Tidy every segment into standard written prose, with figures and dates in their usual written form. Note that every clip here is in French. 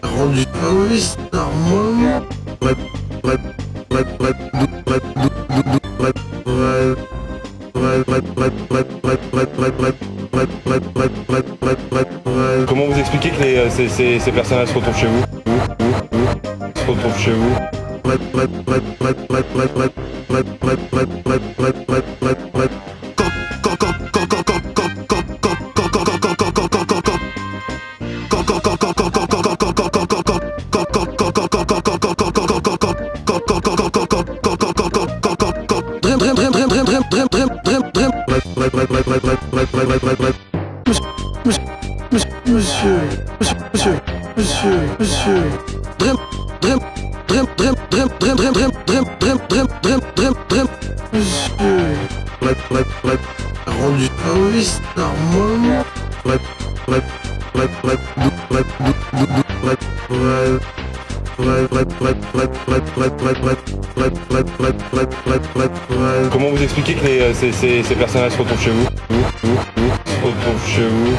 Rendu terroriste normalement. Comment vous expliquez que ces personnages se retrouvent chez vous? Se retrouvent chez vous? Rendu terroriste normalement. Comment vous expliquez que ces personnages se retrouvent chez vous? Se retrouvent chez vous?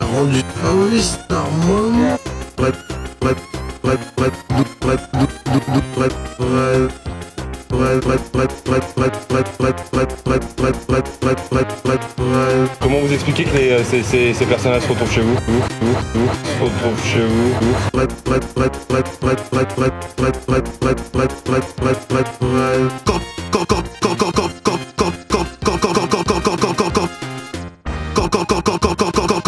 Rendu terroriste normalement. Comment vous expliquez que ces personnages se retrouvent chez vous? Se retrouvent chez vous? Go